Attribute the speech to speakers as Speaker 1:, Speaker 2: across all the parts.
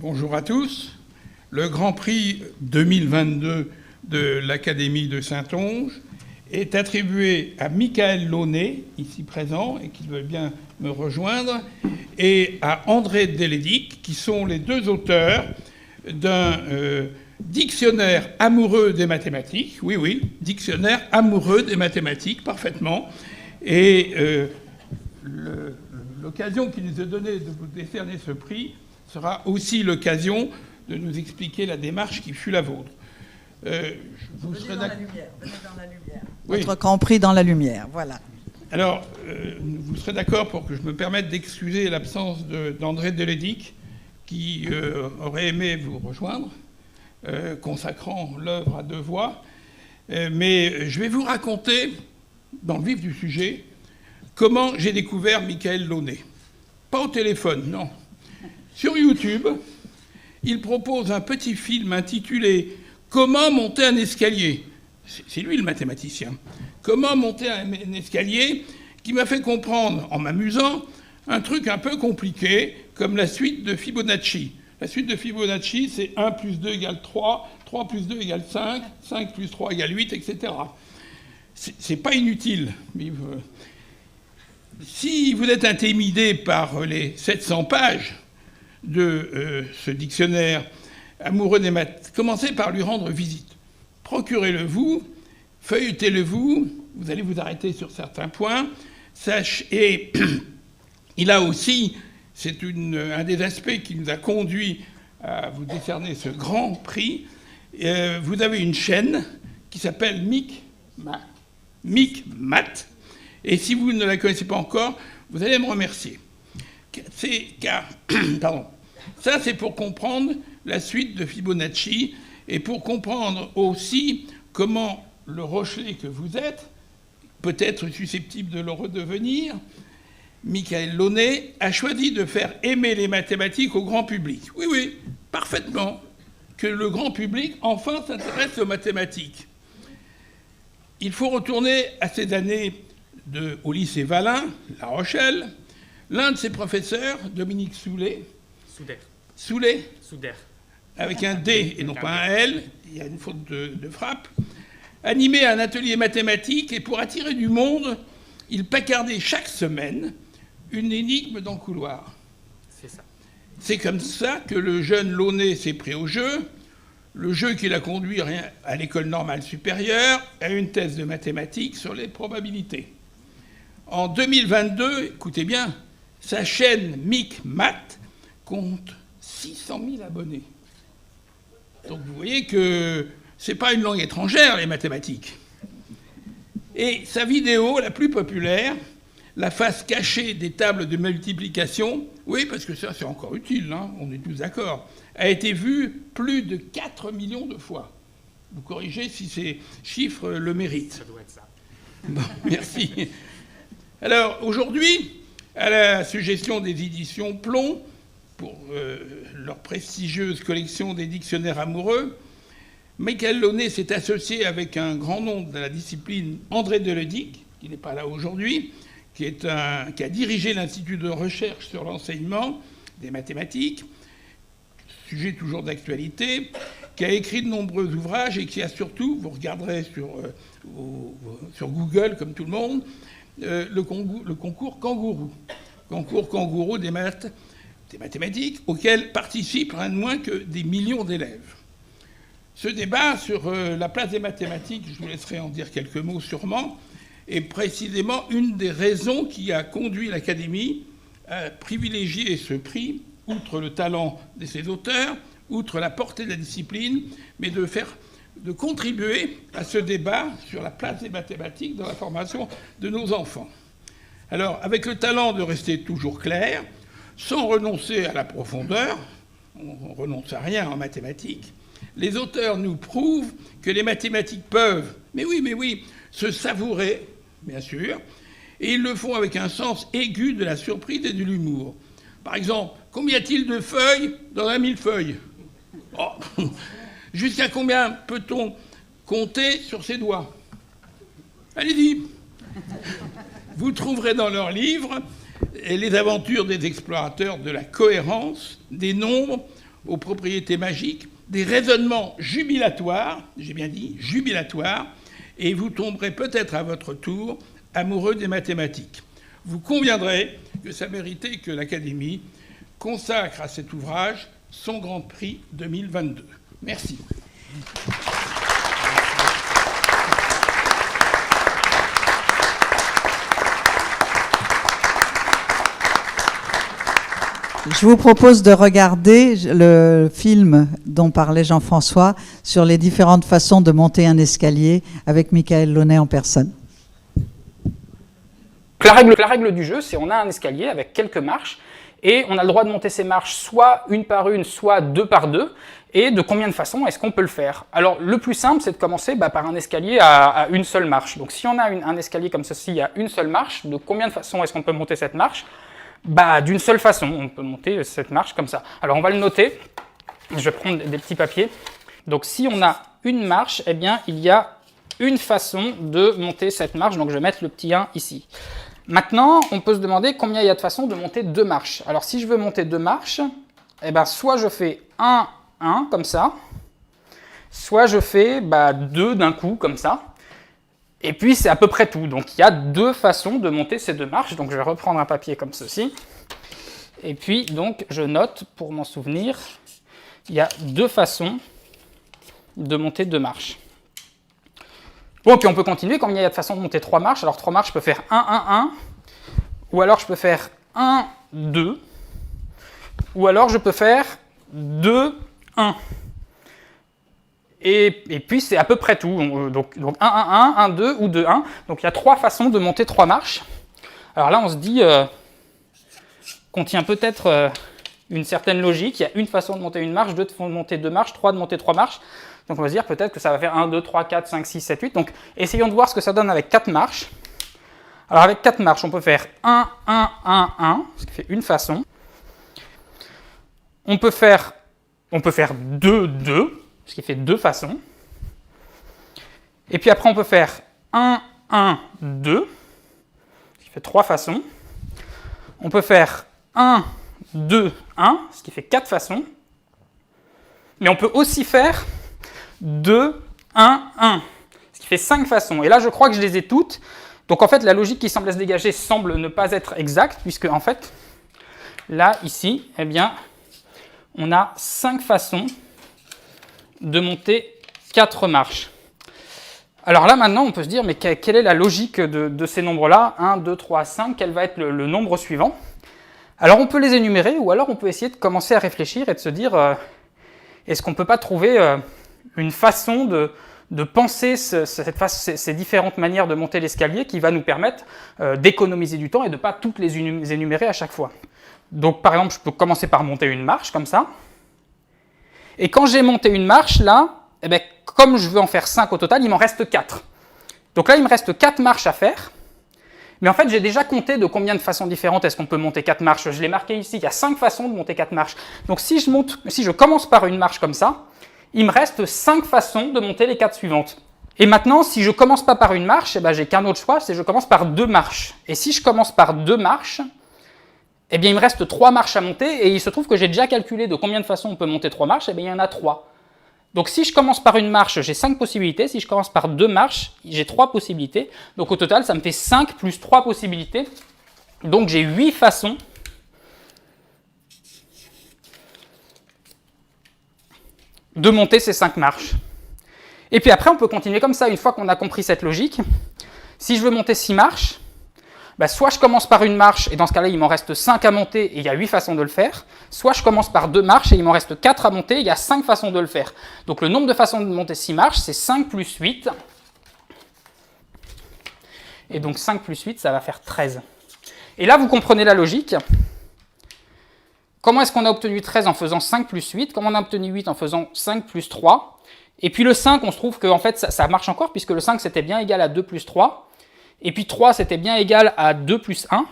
Speaker 1: Bonjour à tous. Le Grand Prix 2022 de l'Académie de Saintonge est attribué à Michael Launay, ici présent, et qui veut bien me rejoindre, et à André Delédic, qui sont les deux auteurs d'un dictionnaire amoureux des mathématiques. Oui, oui, dictionnaire amoureux des mathématiques, parfaitement. Et l'occasion qui nous est donnée de vous décerner ce prix sera aussi l'occasion de nous expliquer la démarche qui fut la vôtre.
Speaker 2: Vous serez dans la lumière. Venez dans la lumière.
Speaker 1: Oui.
Speaker 2: Votre Grand Prix dans la lumière, voilà.
Speaker 1: Alors, vous serez d'accord pour que je me permette d'excuser l'absence d'André Delédic, qui aurait aimé vous rejoindre, consacrant l'œuvre à deux voix. Mais je vais vous raconter, dans le vif du sujet, comment j'ai découvert Michael Launay. Pas au téléphone, non. Sur YouTube, il propose un petit film intitulé « Comment monter un escalier ». C'est lui le mathématicien. « Comment monter un escalier » qui m'a fait comprendre, en m'amusant, un truc un peu compliqué, comme la suite de Fibonacci. La suite de Fibonacci, c'est 1 plus 2 égale 3, 3 plus 2 égale 5, 5 plus 3 égale 8, etc. C'est pas inutile. Mais, si vous êtes intimidé par les 700 pages de ce dictionnaire amoureux des maths, commencez par lui rendre visite. Procurez-le-vous, feuilletez-le-vous, vous allez vous arrêter sur certains points. Et il a aussi, c'est un des aspects qui nous a conduit à vous décerner ce grand prix, vous avez une chaîne qui s'appelle Micmath. Et si vous ne la connaissez pas encore, vous allez me remercier. Pardon. Ça, c'est pour comprendre la suite de Fibonacci et pour comprendre aussi comment le Rochelet que vous êtes peut être susceptible de le redevenir. Michael Launay a choisi de faire aimer les mathématiques au grand public. Oui, oui, parfaitement. Que le grand public, enfin, s'intéresse aux mathématiques. Il faut retourner à ces années au lycée Valin, La Rochelle. L'un de ses professeurs, Dominique Soulet, avec un D et non pas un L, il y a une faute de frappe, animait un atelier mathématique et pour attirer du monde, il placardait chaque semaine une énigme dans le couloir.
Speaker 3: C'est ça. C'est
Speaker 1: comme ça que le jeune Launay s'est pris au jeu, le jeu qui l'a conduit à l'école normale supérieure, à une thèse de mathématiques sur les probabilités. En 2022, écoutez bien, sa chaîne Micmath compte 600 000 abonnés. Donc vous voyez que ce n'est pas une langue étrangère, les mathématiques. Et sa vidéo la plus populaire, la face cachée des tables de multiplication, oui, parce que ça c'est encore utile, hein, on est tous d'accord, a été vue plus de 4 millions de fois. Vous corrigez si ces chiffres le méritent.
Speaker 3: Ça doit être ça.
Speaker 1: Bon, merci. Alors aujourd'hui, à la suggestion des éditions Plomb, pour leur prestigieuse collection des dictionnaires amoureux, Michael Launay s'est associé avec un grand nom de la discipline, André Delédic, qui n'est pas là aujourd'hui, qui a dirigé l'Institut de recherche sur l'enseignement des mathématiques, sujet toujours d'actualité, qui a écrit de nombreux ouvrages et qui a surtout, vous regarderez sur Google comme tout le monde, le concours Kangourou. Concours Kangourou des mathématiques, auquel participent rien de moins que des millions d'élèves. Ce débat sur la place des mathématiques, je vous laisserai en dire quelques mots sûrement, est précisément une des raisons qui a conduit l'Académie à privilégier ce prix, outre le talent de ses auteurs, outre la portée de la discipline, mais de contribuer à ce débat sur la place des mathématiques dans la formation de nos enfants. Alors, avec le talent de rester toujours clair, sans renoncer à la profondeur, on ne renonce à rien en mathématiques, les auteurs nous prouvent que les mathématiques peuvent, mais oui, se savourer, bien sûr, et ils le font avec un sens aigu de la surprise et de l'humour. Par exemple, combien y a-t-il de feuilles dans un millefeuille ? Jusqu'à combien peut-on compter sur ses doigts ? Allez-y. Vous trouverez dans leurs livres les aventures des explorateurs de la cohérence, des nombres aux propriétés magiques, des raisonnements jubilatoires, j'ai bien dit jubilatoires, et vous tomberez peut-être à votre tour amoureux des mathématiques. Vous conviendrez que ça méritait que l'Académie consacre à cet ouvrage son Grand Prix 2022. Merci.
Speaker 2: Je vous propose de regarder le film dont parlait Jean-François sur les différentes façons de monter un escalier avec Michael Launay en personne.
Speaker 3: La règle du jeu, c'est on a un escalier avec quelques marches et on a le droit de monter ces marches soit une par une, soit deux par deux. Et de combien de façons est-ce qu'on peut le faire? Alors, le plus simple, c'est de commencer par un escalier à une seule marche. Donc, si on a un escalier comme ceci à une seule marche, de combien de façons est-ce qu'on peut monter cette marche? D'une seule façon, on peut monter cette marche comme ça. Alors, on va le noter. Je vais prendre des petits papiers. Donc, si on a une marche, eh bien, il y a une façon de monter cette marche. Donc, je vais mettre le petit 1 ici. Maintenant, on peut se demander combien il y a de façons de monter deux marches. Alors, si je veux monter deux marches, eh bien, soit je fais 1, 1, comme ça, soit je fais 2 d'un coup, comme ça. Et puis, c'est à peu près tout. Donc, il y a deux façons de monter ces deux marches. Donc, je vais reprendre un papier comme ceci. Et puis, donc, je note, pour m'en souvenir, il y a deux façons de monter deux marches. Bon, puis on peut continuer. Combien il y a de façons de monter trois marches? Alors, trois marches, je peux faire 1, 1, 1. Ou alors, je peux faire 1, 2. Ou alors, je peux faire 2, 1. Et puis, c'est à peu près tout. Donc 1, 1, 1, 1, 2 ou 2, 1. Donc, il y a trois façons de monter trois marches. Alors là, on se dit qu'on tient peut-être une certaine logique. Il y a une façon de monter une marche, deux de monter deux marches, trois de monter trois marches. Donc, on va se dire peut-être que ça va faire 1, 2, 3, 4, 5, 6, 7, 8. Donc, essayons de voir ce que ça donne avec 4 marches. Alors, avec 4 marches, on peut faire 1, 1, 1, 1, ce qui fait une façon. On peut faire 2, 2, ce qui fait deux façons. Et puis après, on peut faire 1, 1, 2, ce qui fait trois façons. On peut faire 1, 2, 1, ce qui fait quatre façons. Mais on peut aussi faire 2, 1, 1, ce qui fait 5 façons. Et là, je crois que je les ai toutes. Donc, en fait, la logique qui semble se dégager semble ne pas être exacte, puisque, en fait, là, ici, eh bien, on a 5 façons de monter 4 marches. Alors là, maintenant, on peut se dire, mais quelle est la logique de ces nombres-là? 1, 2, 3, 5, quel va être le nombre suivant? Alors, on peut les énumérer, ou alors on peut essayer de commencer à réfléchir et de se dire, est-ce qu'on ne peut pas trouver une façon de penser ces différentes manières de monter l'escalier qui va nous permettre d'économiser du temps et de ne pas toutes les énumérer à chaque fois. Donc, par exemple, je peux commencer par monter une marche, comme ça. Et quand j'ai monté une marche, là, eh bien, comme je veux en faire 5 au total, il m'en reste 4. Donc là, il me reste 4 marches à faire. Mais en fait, j'ai déjà compté de combien de façons différentes est-ce qu'on peut monter 4 marches. Je l'ai marqué ici, il y a 5 façons de monter 4 marches. Donc, si je commence par une marche comme ça, il me reste 5 façons de monter les 4 suivantes. Et maintenant, si je ne commence pas par une marche, eh ben, j'ai qu'un autre choix, c'est que je commence par 2 marches. Et si je commence par 2 marches, eh bien, il me reste 3 marches à monter, et il se trouve que j'ai déjà calculé de combien de façons on peut monter 3 marches, eh bien, il y en a 3. Donc, si je commence par une marche, j'ai 5 possibilités. Si je commence par 2 marches, j'ai 3 possibilités. Donc, au total, ça me fait 5 plus 3 possibilités. Donc, j'ai 8 façons de monter ces 5 marches. Et puis après, on peut continuer comme ça, une fois qu'on a compris cette logique. Si je veux monter 6 marches, soit je commence par une marche, et dans ce cas-là, il m'en reste 5 à monter, et il y a 8 façons de le faire. Soit je commence par 2 marches, et il m'en reste 4 à monter, et il y a 5 façons de le faire. Donc le nombre de façons de monter 6 marches, c'est 5 plus 8. Et donc 5 plus 8, ça va faire 13. Et là, vous comprenez la logique. Comment est-ce qu'on a obtenu 13 en faisant 5 plus 8? Comment on a obtenu 8 en faisant 5 plus 3? Et puis le 5, on se trouve que en fait, ça marche encore, puisque le 5, c'était bien égal à 2 plus 3. Et puis 3, c'était bien égal à 2 plus 1.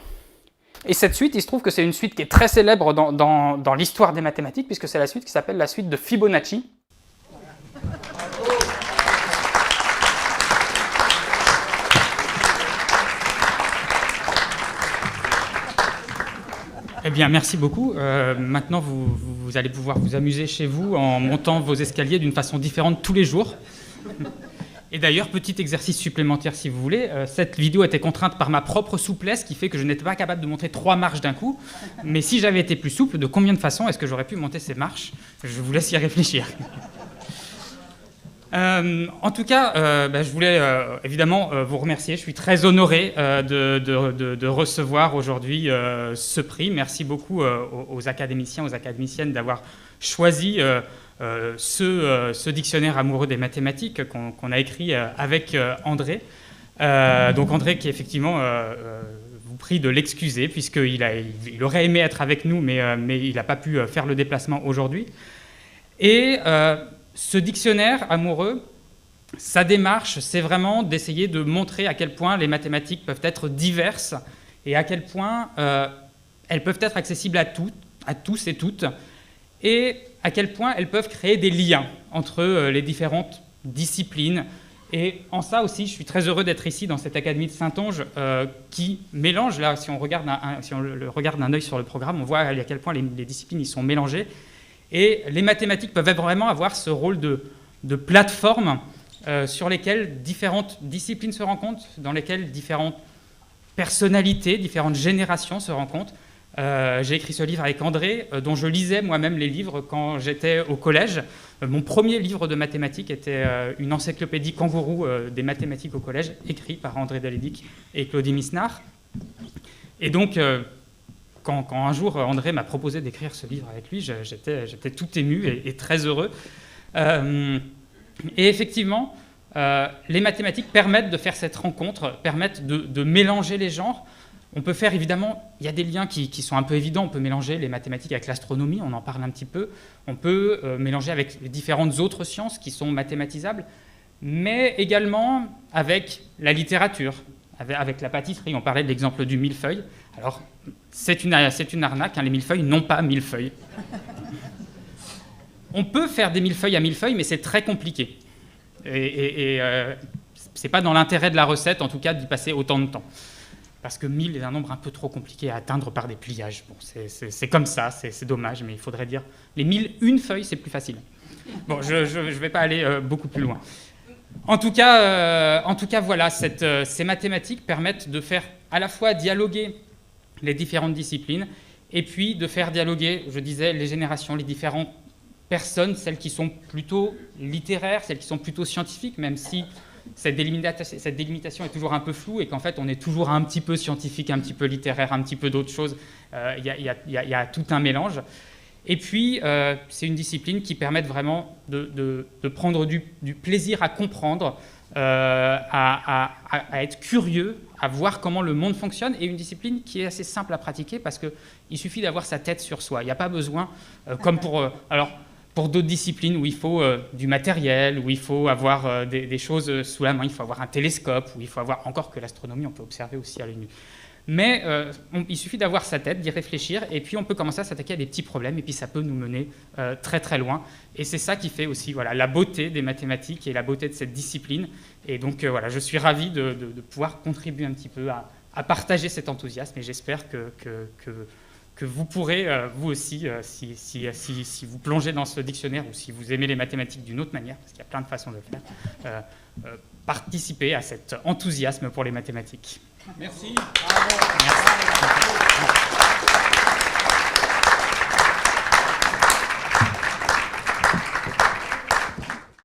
Speaker 3: Et cette suite, il se trouve que c'est une suite qui est très célèbre dans l'histoire des mathématiques, puisque c'est la suite qui s'appelle la suite de Fibonacci. Eh bien, merci beaucoup. Maintenant, vous allez pouvoir vous amuser chez vous en montant vos escaliers d'une façon différente tous les jours. Et d'ailleurs, petit exercice supplémentaire si vous voulez, cette vidéo était contrainte par ma propre souplesse qui fait que je n'étais pas capable de monter 3 marches d'un coup. Mais si j'avais été plus souple, de combien de façons est-ce que j'aurais pu monter ces marches? Je vous laisse y réfléchir. En tout cas, je voulais évidemment vous remercier. Je suis très honoré de recevoir aujourd'hui ce prix. Merci beaucoup aux académiciens, aux académiciennes d'avoir choisi ce dictionnaire amoureux des mathématiques qu'on a écrit avec André. Donc André qui effectivement vous prie de l'excuser puisqu'il aurait aimé être avec nous, mais il n'a pas pu faire le déplacement aujourd'hui. Et ce dictionnaire amoureux, sa démarche, c'est vraiment d'essayer de montrer à quel point les mathématiques peuvent être diverses et à quel point elles peuvent être accessibles à tous et toutes, et à quel point elles peuvent créer des liens entre les différentes disciplines. Et en ça aussi, je suis très heureux d'être ici dans cette Académie de Saintonge qui mélange, là, si on le regarde d'un œil sur le programme, on voit à quel point les disciplines y sont mélangées. Et les mathématiques peuvent vraiment avoir ce rôle de plateforme sur lesquelles différentes disciplines se rencontrent, dans lesquelles différentes personnalités, différentes générations se rencontrent. J'ai écrit ce livre avec André, dont je lisais moi-même les livres quand j'étais au collège. Mon premier livre de mathématiques était une encyclopédie kangourou des mathématiques au collège, écrit par André Delédic et Claudie Misnard. Et donc, quand un jour André m'a proposé d'écrire ce livre avec lui, j'étais tout ému et très heureux. Et effectivement, les mathématiques permettent de faire cette rencontre, permettent de mélanger les genres. On peut faire, évidemment, il y a des liens qui sont un peu évidents. On peut mélanger les mathématiques avec l'astronomie, on en parle un petit peu. On peut mélanger avec les différentes autres sciences qui sont mathématisables, mais également avec la littérature, avec la pâtisserie. On parlait de l'exemple du millefeuille. Alors, c'est une arnaque, hein, les millefeuilles n'ont pas millefeuille. On peut faire des millefeuilles à millefeuilles, mais c'est très compliqué. Et c'est pas dans l'intérêt de la recette, en tout cas, d'y passer autant de temps. Parce que 1000 est un nombre un peu trop compliqué à atteindre par des pliages. Bon, c'est comme ça, c'est dommage, mais il faudrait dire les 1001 feuilles, c'est plus facile. Bon, je ne vais pas aller beaucoup plus loin. En tout cas, voilà, ces mathématiques permettent de faire à la fois dialoguer les différentes disciplines et puis de faire dialoguer, je disais, les générations, les différentes personnes, celles qui sont plutôt littéraires, celles qui sont plutôt scientifiques, même si cette délimitation est toujours un peu floue et qu'en fait on est toujours un petit peu scientifique, un petit peu littéraire, un petit peu d'autres choses. Il y a tout un mélange. Et puis c'est une discipline qui permet vraiment de prendre du plaisir à comprendre, à être curieux, à voir comment le monde fonctionne, et une discipline qui est assez simple à pratiquer parce qu'il suffit d'avoir sa tête sur soi. Il n'y a pas besoin, comme pour d'autres disciplines où il faut du matériel, où il faut avoir des choses sous la main, il faut avoir un télescope, où il faut avoir, encore que l'astronomie, on peut observer aussi à l'œil nu. Mais il suffit d'avoir sa tête, d'y réfléchir, et puis on peut commencer à s'attaquer à des petits problèmes, et puis ça peut nous mener très très loin. Et c'est ça qui fait aussi la beauté des mathématiques et la beauté de cette discipline. Et donc je suis ravi de pouvoir contribuer un petit peu à partager cet enthousiasme, et j'espère que vous pourrez, vous aussi, si vous plongez dans ce dictionnaire ou si vous aimez les mathématiques d'une autre manière, parce qu'il y a plein de façons de le faire, participer à cet enthousiasme pour les mathématiques.
Speaker 1: Merci.
Speaker 3: Merci.